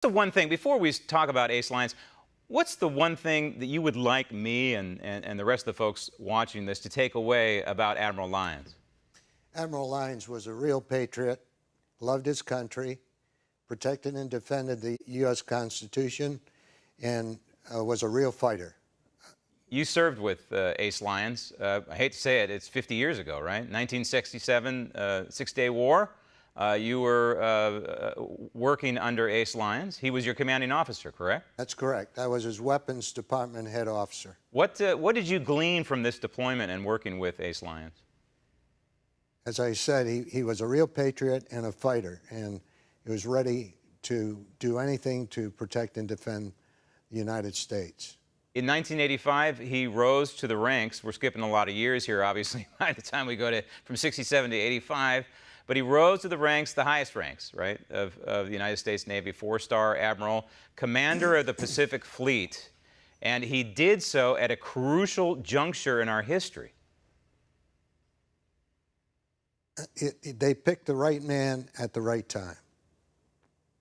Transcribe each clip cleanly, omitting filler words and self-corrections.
The one thing, before we talk about Ace Lyons, what's the one thing that you would like me and the rest of the folks watching this to take away about Admiral Lyons? Admiral Lyons was a real patriot, loved his country, protected and defended the U.S. Constitution, and was a real fighter. You served with Ace Lyons. I hate to say it, it's 50 years ago, right? 1967, Six-Day War. You were working under Ace Lyons. He was your commanding officer, correct? That's correct. I was his weapons department head officer. What did you glean from this deployment and working with Ace Lyons? As I said, he was a real patriot and a fighter, and he was ready to do anything to protect and defend the United States. In 1985, he rose to the ranks. We're skipping a lot of years here, obviously, by the time we go from 67 to 85. But he rose to the ranks, the highest ranks, right, of the United States Navy, 4-star Admiral, commander of the Pacific Fleet. And he did so at a crucial juncture in our history. They picked the right man at the right time.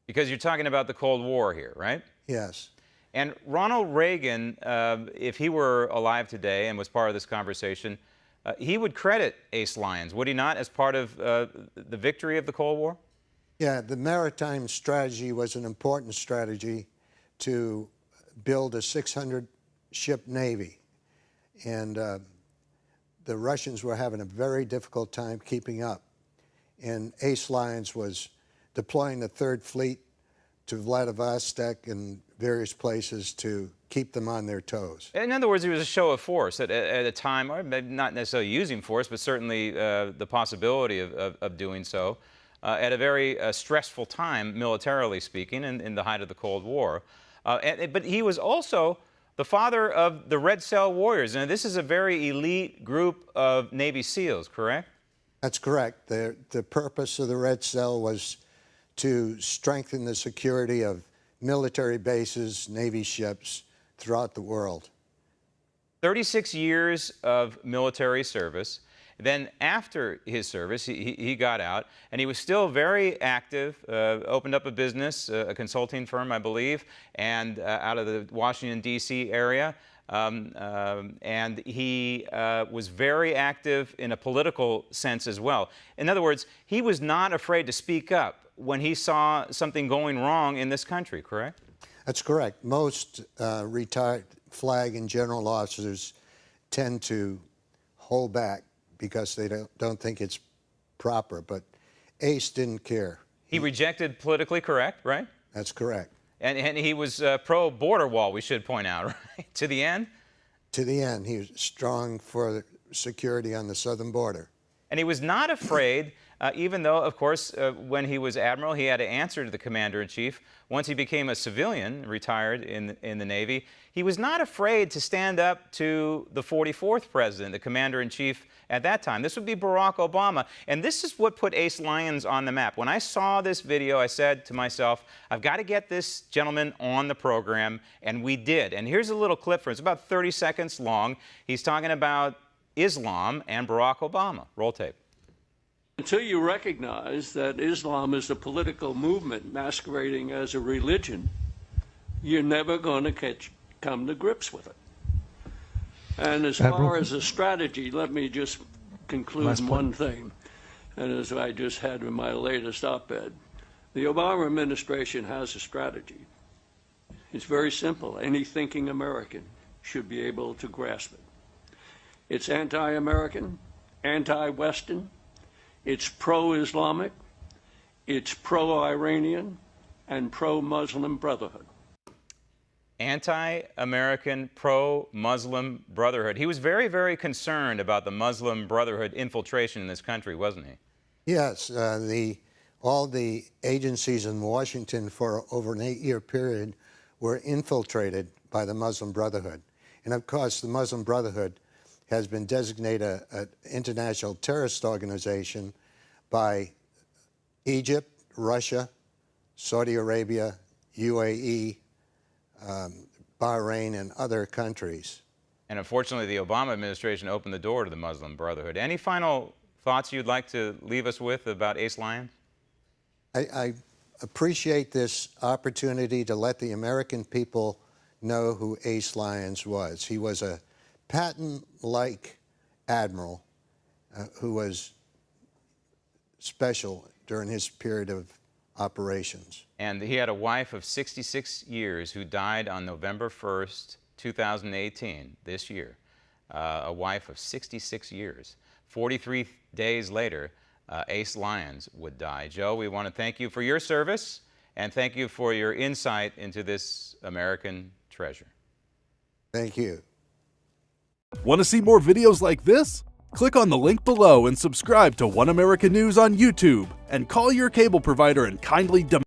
Because you're talking about the Cold War here, right? Yes. And Ronald Reagan, if he were alive today and was part of this conversation, he would credit Ace Lyons, would he not, as part of the victory of the Cold War? Yeah, the maritime strategy was an important strategy to build a 600-ship Navy. And the Russians were having a very difficult time keeping up. And Ace Lyons was deploying the Third Fleet to Vladivostok and various places to keep them on their toes. In other words, it was a show of force at a time, or not necessarily using force, but certainly the possibility of doing so at a very stressful time, militarily speaking, in the height of the Cold War. But he was also the father of the Red Cell Warriors. And this is a very elite group of Navy SEALs, correct? That's correct. The purpose of the Red Cell was to strengthen the security of military bases, Navy ships throughout the world. 36 years of military service. Then after his service, he got out, and he was still very active, opened up a business, a consulting firm, I believe, and out of the Washington, D.C. area. And he was very active in a political sense as well. In other words, he was not afraid to speak up when he saw something going wrong in this country, correct? That's correct. Most retired flag and general officers tend to hold back because they don't think it's proper, but Ace didn't care. He rejected politically correct, right? That's correct. And he was pro-border wall, we should point out, right? To the end? To the end. He was strong for security on the southern border. And he was not afraid, even though, of course, when he was admiral, he had to answer to the commander-in-chief. Once he became a civilian, retired in the Navy, he was not afraid to stand up to the 44th president, the commander-in-chief at that time. This would be Barack Obama. And this is what put Ace Lyons on the map. When I saw this video, I said to myself, I've got to get this gentleman on the program, and we did. And here's a little clip for it. It's about 30 seconds long. He's talking about Islam and Barack Obama. Roll tape. Until you recognize that Islam is a political movement masquerading as a religion, you're never going to come to grips with it. And as far as a strategy, let me just conclude one thing, and as I just had in my latest op-ed, the Obama administration has a strategy. It's very simple. Any thinking American should be able to grasp it. It's anti-American, anti-Western, it's pro-Islamic, it's pro-Iranian, and pro-Muslim Brotherhood. Anti-American, pro-Muslim Brotherhood. He was very, very concerned about the Muslim Brotherhood infiltration in this country, wasn't he? Yes. All the agencies in Washington for over an 8-year period were infiltrated by the Muslim Brotherhood. And of course, the Muslim Brotherhood has been designated an international terrorist organization by Egypt, Russia, Saudi Arabia, UAE, Bahrain, and other countries. And unfortunately, the Obama administration opened the door to the Muslim Brotherhood. Any final thoughts you'd like to leave us with about Ace Lyons? I appreciate this opportunity to let the American people know who Ace Lyons was. He was a Patton-like admiral who was special during his period of operations. And he had a wife of 66 years who died on November 1st, 2018, this year. A wife of 66 years. 43 days later, Ace Lyons would die. Joe, we want to thank you for your service and thank you for your insight into this American treasure. Thank you. Want to see more videos like this? Click on the link below and subscribe to One American News on YouTube, and call your cable provider and kindly demand